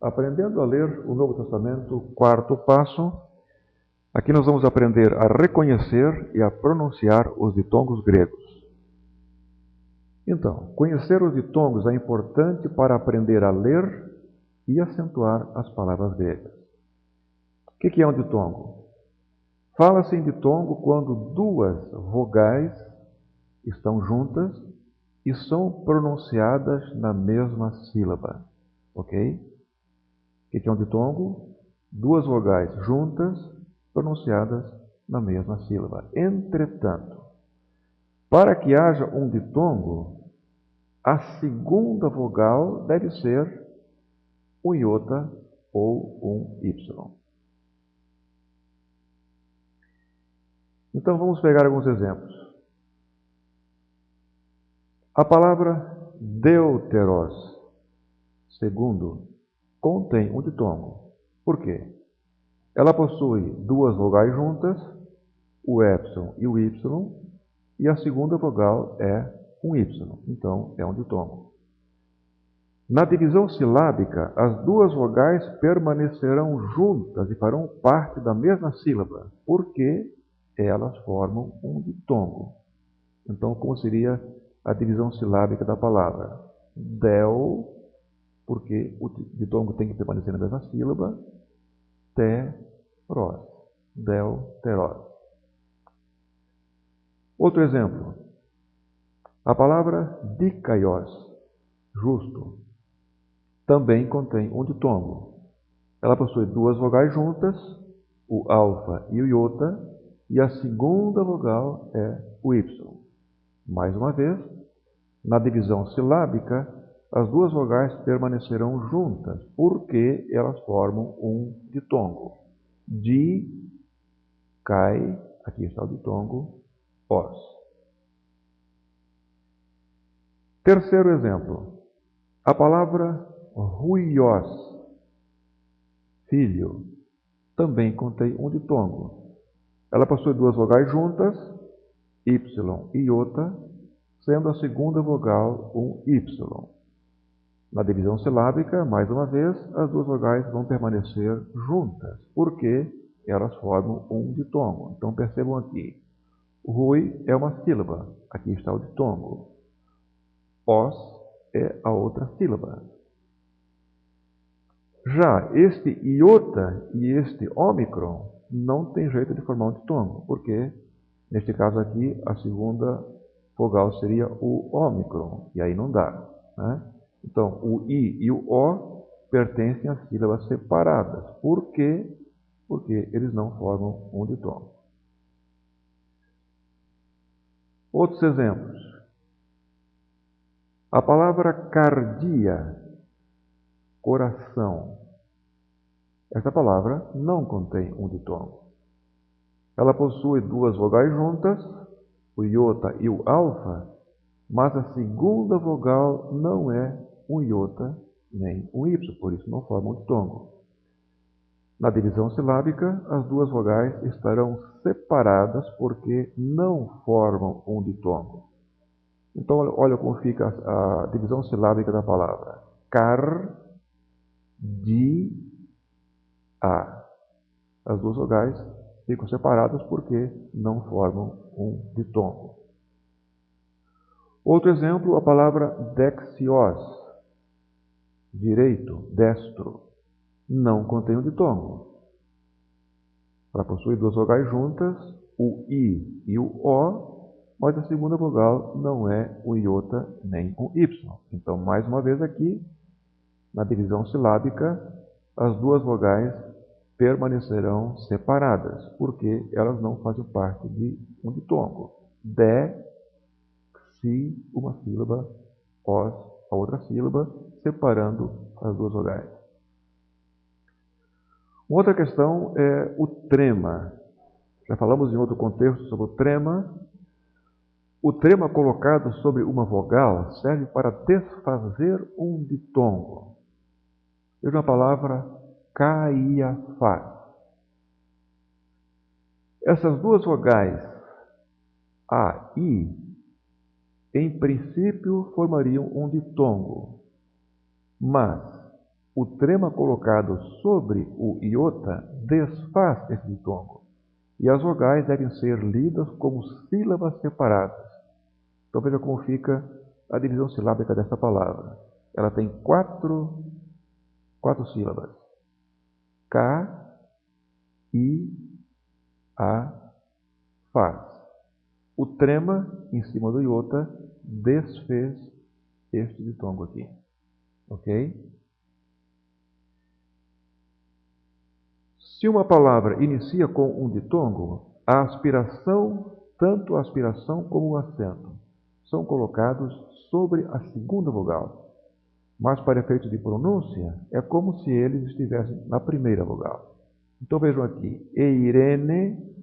Aprendendo a ler o Novo Testamento, quarto passo. Aqui nós vamos aprender a reconhecer e a pronunciar os ditongos gregos. Então, conhecer os ditongos é importante para aprender a ler e acentuar as palavras gregas. O que é um ditongo? Fala-se em ditongo quando duas vogais estão juntas e são pronunciadas na mesma sílaba. Ok? O que é um ditongo? Duas vogais juntas, pronunciadas na mesma sílaba. Entretanto, para que haja um ditongo, a segunda vogal deve ser um iota ou um y. Então vamos pegar alguns exemplos. A palavra deuteros, segundo, contém um ditongo. Por quê? Ela possui duas vogais juntas, o epsilon e o y, e a segunda vogal é um y, então é um ditongo. Na divisão silábica, as duas vogais permanecerão juntas e farão parte da mesma sílaba, porque elas formam um ditongo. Então, como seria a divisão silábica da palavra? Del, porque o ditongo tem que permanecer na mesma sílaba, teros, deuteros. Outro exemplo. A palavra dikaios, justo, também contém um ditongo. Ela possui duas vogais juntas, o alfa e o iota, e a segunda vogal é o y. Mais uma vez, na divisão silábica, as duas vogais permanecerão juntas, porque elas formam um ditongo. Di, kai, aqui está o ditongo, os. Terceiro exemplo. A palavra ruios, filho, também contém um ditongo. Ela possui duas vogais juntas, y e iota, sendo a segunda vogal um y. Na divisão silábica, mais uma vez, as duas vogais vão permanecer juntas, porque elas formam um ditongo. Então percebam aqui, rui é uma sílaba, aqui está o ditongo. Os é a outra sílaba. Já este iota e este ômicron não tem jeito de formar um ditongo, porque, neste caso aqui, a segunda vogal seria o ômicron, e aí não dá, né? Então, o I e o O pertencem a sílabas separadas. Por quê? Porque eles não formam um ditongo. Outros exemplos. A palavra cardia, coração. Esta palavra não contém um ditongo. Ela possui duas vogais juntas, o iota e o alfa, mas a segunda vogal não é um iota nem um y, por isso não forma um ditongo. Na divisão silábica, as duas vogais estarão separadas porque não formam um ditongo. Então, olha como fica a divisão silábica da palavra. Car, di, a. As duas vogais ficam separadas porque não formam um ditongo. Outro exemplo, a palavra dexios, direito, destro, não contém um ditongo. Ela possui duas vogais juntas, o I e o O, mas a segunda vogal não é o iota nem o Y. Então, mais uma vez aqui, na divisão silábica, as duas vogais permanecerão separadas, porque elas não fazem parte de um ditongo. De, si, uma sílaba, os, a outra sílaba, separando as duas vogais. Uma outra questão é o trema. Já falamos em outro contexto sobre o trema. O trema colocado sobre uma vogal serve para desfazer um ditongo. Veja a palavra Caiafás. Essas duas vogais, A e I, em princípio formariam um ditongo, mas o trema colocado sobre o iota desfaz esse ditongo. E as vogais devem ser lidas como sílabas separadas. Então veja como fica a divisão silábica dessa palavra. Ela tem quatro sílabas. K, I, A, faz. O trema em cima do iota desfez este ditongo aqui. Ok? Se uma palavra inicia com um ditongo, a aspiração, tanto a aspiração como o acento, são colocados sobre a segunda vogal. Mas para efeito de pronúncia, é como se eles estivessem na primeira vogal. Então vejam aqui, Eirene.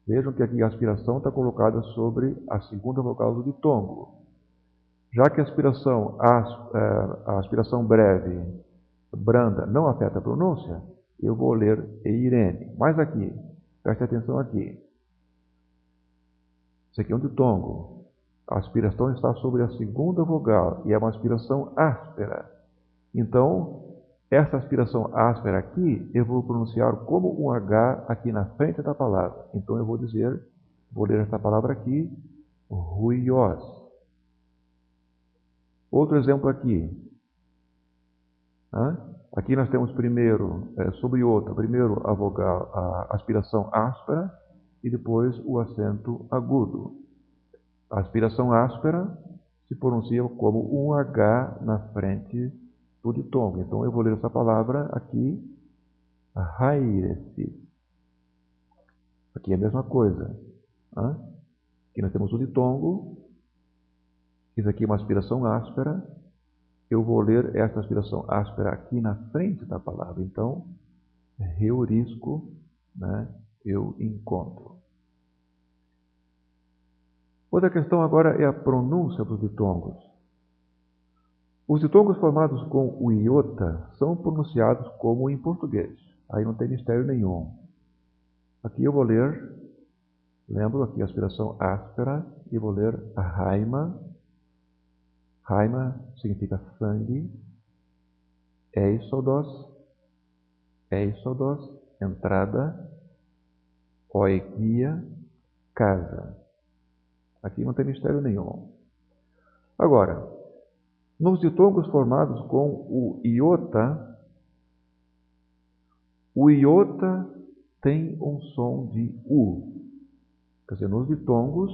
Vejam que aqui a aspiração está colocada sobre a segunda vogal do ditongo. Já que a aspiração breve, branda, não afeta a pronúncia, eu vou ler Eirene. Mas aqui, preste atenção aqui. Isso aqui é um ditongo. A aspiração está sobre a segunda vogal e é uma aspiração áspera. Então, essa aspiração áspera aqui, eu vou pronunciar como um H aqui na frente da palavra. Então, eu vou ler essa palavra aqui, ruiós. Outro exemplo aqui. Aqui nós temos primeiro, sobre outra, primeiro a vogal, a aspiração áspera e depois o acento agudo. A aspiração áspera se pronuncia como um H na frente do ditongo. Então eu vou ler essa palavra aqui, rairesi. Aqui é a mesma coisa. Aqui nós temos o ditongo. Isso aqui é uma aspiração áspera. Eu vou ler essa aspiração áspera aqui na frente da palavra. Então, reurisco, eu encontro. Outra questão agora é a pronúncia dos ditongos. Os ditongos formados com o iota são pronunciados como em português. Aí não tem mistério nenhum. Aqui eu vou ler, lembro aqui a aspiração áspera, e vou ler a raima. Raima significa sangue. Eisodos, entrada. Oikia, casa. Aqui não tem mistério nenhum. Agora, nos ditongos formados com o iota tem um som de U. Quer dizer, nos ditongos,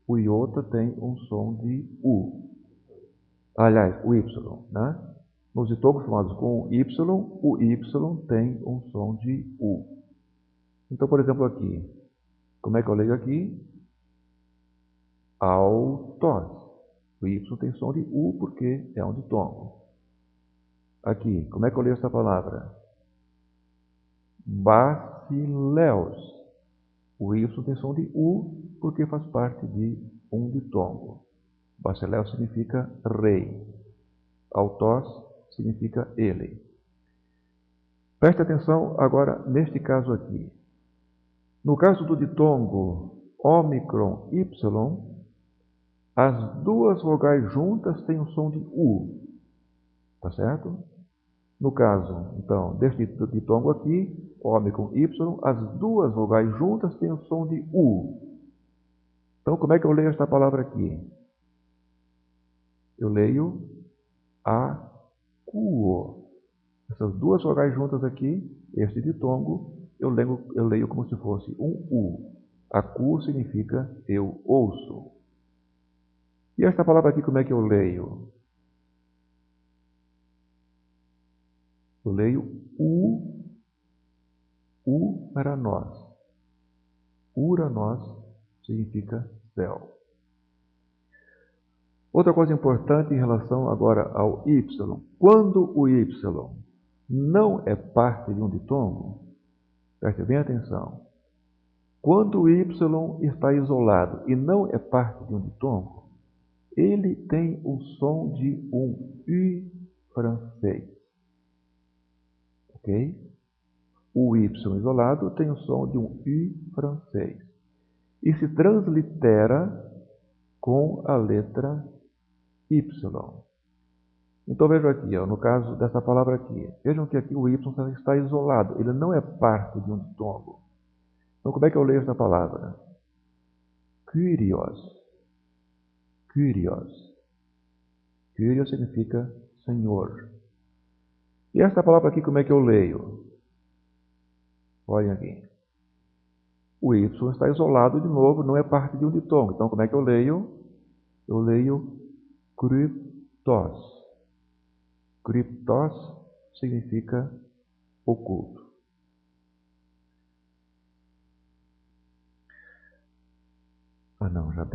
o iota tem um som de U. Aliás, o Y, Nos ditongos formados com o Y tem um som de U. Então, por exemplo, aqui. Como é que eu leio aqui? Autos. O Y tem som de U porque é um ditongo. Aqui, como é que eu leio essa palavra? Basileus. O Y tem som de U porque faz parte de um ditongo. Basileus significa rei. Autos significa ele. Preste atenção agora neste caso aqui. No caso do ditongo ômicron Y, as duas vogais juntas têm o som de U. Tá certo? No caso, então, deste ditongo aqui, ômicron Y, as duas vogais juntas têm o som de U. Então, como é que eu leio esta palavra aqui? Eu leio acuo. Essas duas vogais juntas aqui, este ditongo, eu leio como se fosse um U. Acuo significa eu ouço. E esta palavra aqui, como é que eu leio? Eu leio Uranos. Uranos significa céu. Outra coisa importante em relação agora ao Y. Quando o Y não é parte de um ditongo, preste bem atenção. Quando o Y está isolado e não é parte de um ditongo, ele tem o som de um U francês. Ok? O Y isolado tem o som de um U francês. E se translitera com a letra Y. Então vejam aqui, ó, no caso dessa palavra aqui. Vejam que aqui o Y está isolado. Ele não é parte de um ditongo. Então como é que eu leio essa palavra? Kyrios. Kyrios. Kyrios significa Senhor. E essa palavra aqui, como é que eu leio? Olhem aqui. O Y está isolado de novo, não é parte de um ditongo. Então, como é que eu leio? Eu leio kryptos. Kryptos significa oculto. Ah, não, já